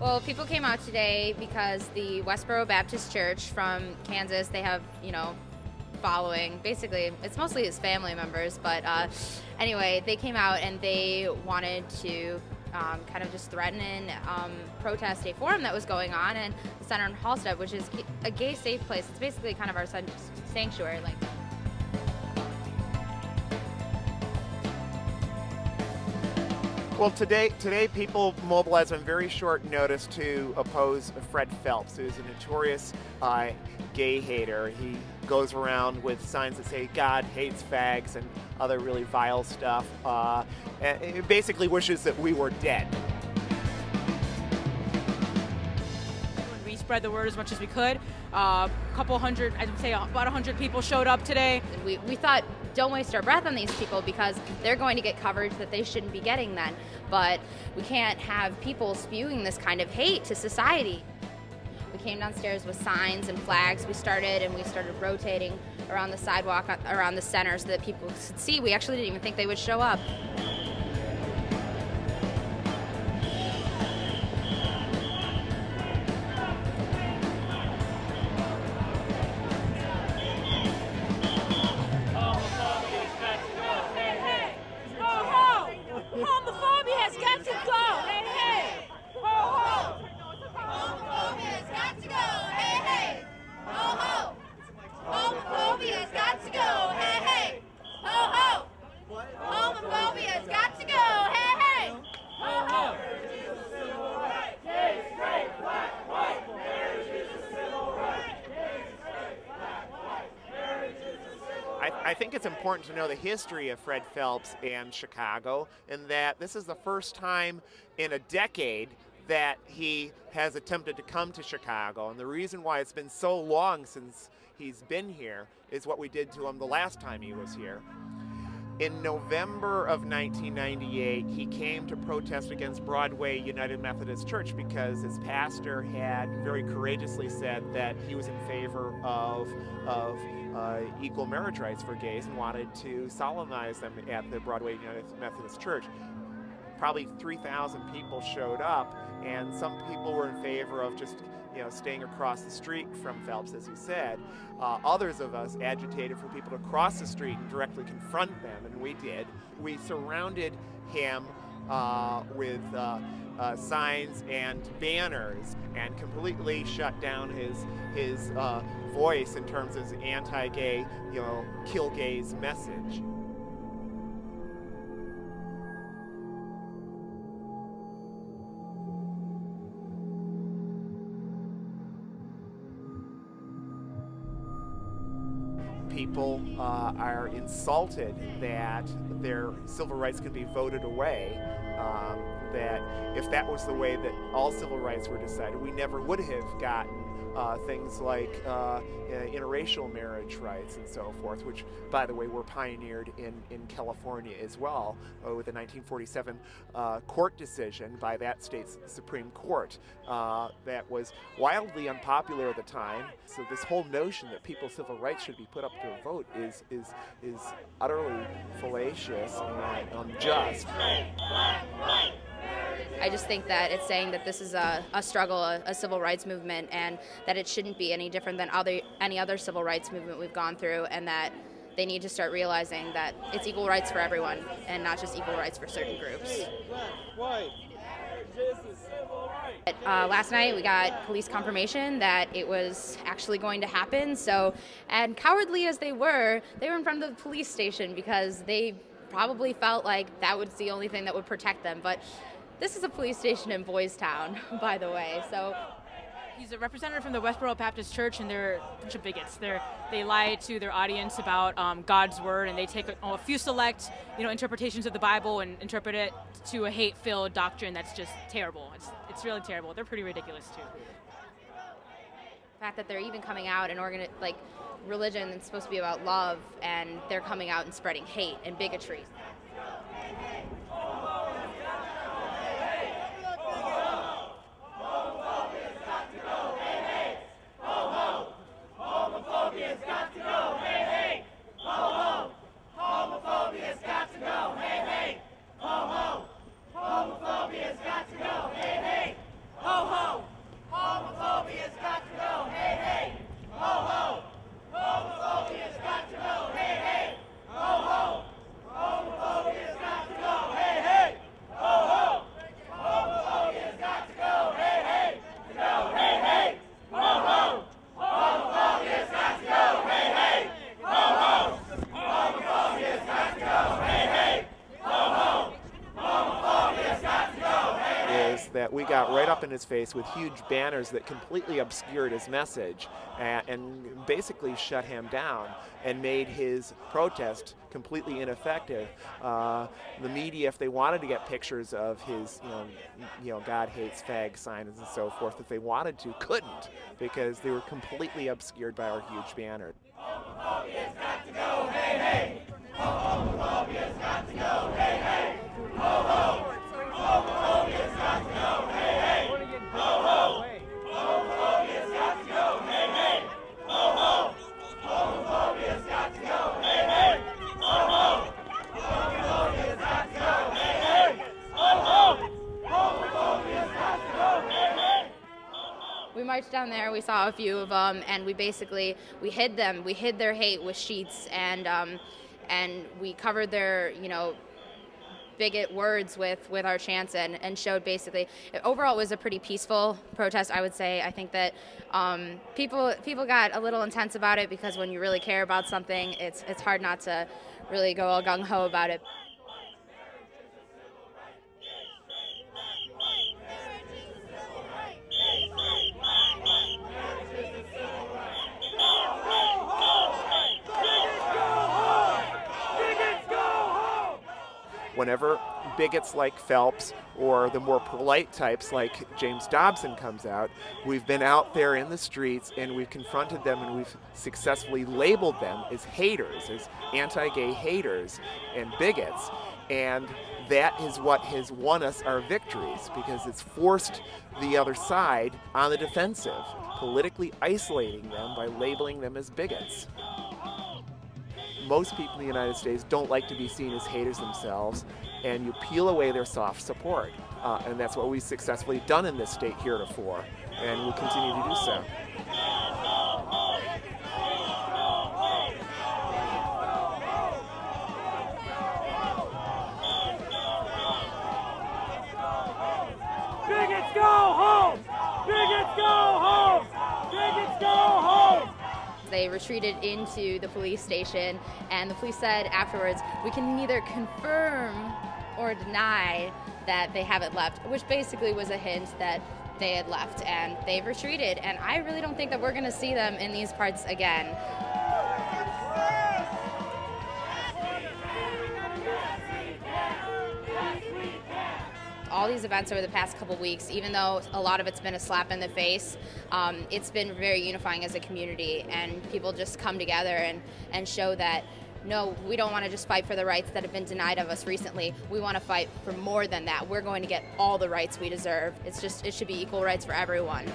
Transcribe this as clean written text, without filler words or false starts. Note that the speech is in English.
Well, people came out today because the Westboro Baptist Church from Kansas, they have, following. Basically, it's mostly his family members, but anyway, they came out and they wanted to kind of just threaten and protest a forum that was going on in the center in Hallstead, which is a gay safe place. It's basically kind of our sanctuary. Well, today people mobilized on very short notice to oppose Fred Phelps, who's a notorious gay hater. He goes around with signs that say God hates fags and other really vile stuff. And he basically wishes that we were dead. We spread the word as much as we could. Couple hundred, I'd say about 100 people showed up today. We thought, don't waste our breath on these people because they're going to get coverage that they shouldn't be getting then. But we can't have people spewing this kind of hate to society. We came downstairs with signs and flags. We started rotating around the sidewalk, around the center so that people could see. We actually didn't even think they would show up. I think it's important to know the history of Fred Phelps and Chicago, and that this is the first time in a decade that he has attempted to come to Chicago. And the reason why it's been so long since he's been here is what we did to him the last time he was here. In November of 1998, he came to protest against Broadway United Methodist Church because his pastor had very courageously said that he was in favor of equal marriage rights for gays and wanted to solemnize them at the Broadway United Methodist Church. Probably 3,000 people showed up, and some people were in favor of just staying across the street from Phelps, as he said. Others of us agitated for people to cross the street and directly confront them, and we did. We surrounded him with signs and banners and completely shut down his voice in terms of his anti-gay, kill gays message. People are insulted that their civil rights can be voted away, that if that was the way that all civil rights were decided, we never would have gotten things like interracial marriage rights and so forth, which, by the way, were pioneered in California as well with the 1947 court decision by that state's Supreme Court that was wildly unpopular at the time. So this whole notion that people's civil rights should be put up to a vote is utterly fallacious and unjust. I just think that it's saying that this is a struggle, a civil rights movement, and that it shouldn't be any different than any other civil rights movement we've gone through, and that they need to start realizing that it's equal rights for everyone and not just equal rights for certain groups. Last night we got police confirmation that it was actually going to happen, and cowardly as they were in front of the police station because they probably felt like that was the only thing that would protect them. But this is a police station in Boys Town, by the way. So he's a representative from the Westboro Baptist Church, and they're a bunch of bigots. They lie to their audience about God's word, and they take a few select, interpretations of the Bible and interpret it to a hate-filled doctrine that's just terrible. It's really terrible. They're pretty ridiculous too. The fact that they're even coming out and religion is supposed to be about love, and they're coming out and spreading hate and bigotry. Ho, ho! got right up in his face with huge banners that completely obscured his message and basically shut him down and made his protest completely ineffective. The media, if they wanted to get pictures of his, God hates fag signs and so forth, if they wanted to, couldn't, because they were completely obscured by our huge banner. Homophobia's got to go, hey, hey! Homophobia's got to go, hey, hey! Homophobia's got to go, hey, hey! Homophobia's got to go, hey, hey! Homophobia's got to go, hey, hey! Homophobia's got to go, hey, hey! Homophobia's got to go, hey, hey! We marched down there, we saw a few of them, and we hid them. We hid their hate with sheets, and we covered their, bigot words with our chants and showed basically, overall it was a pretty peaceful protest, I would say. I think that people got a little intense about it, because when you really care about something, it's hard not to really go all gung-ho about it. Whenever bigots like Phelps or the more polite types like James Dobson comes out, we've been out there in the streets and we've confronted them and we've successfully labeled them as haters, as anti-gay haters and bigots. And that is what has won us our victories, because it's forced the other side on the defensive, politically isolating them by labeling them as bigots. Most people in the United States don't like to be seen as haters themselves, and you peel away their soft support. And that's what we've successfully done in this state heretofore, and we'll continue to do so. Bigots go home! Bigots go home! Bigots go home! They retreated into the police station, and the police said afterwards, we can neither confirm or deny that they haven't left, which basically was a hint that they had left, and they've retreated. And I really don't think that we're going to see them in these parts again. All these events over the past couple weeks, even though a lot of it's been a slap in the face, it's been very unifying as a community, and people just come together and show that, no, we don't want to just fight for the rights that have been denied of us recently. We want to fight for more than that. We're going to get all the rights we deserve. It should be equal rights for everyone.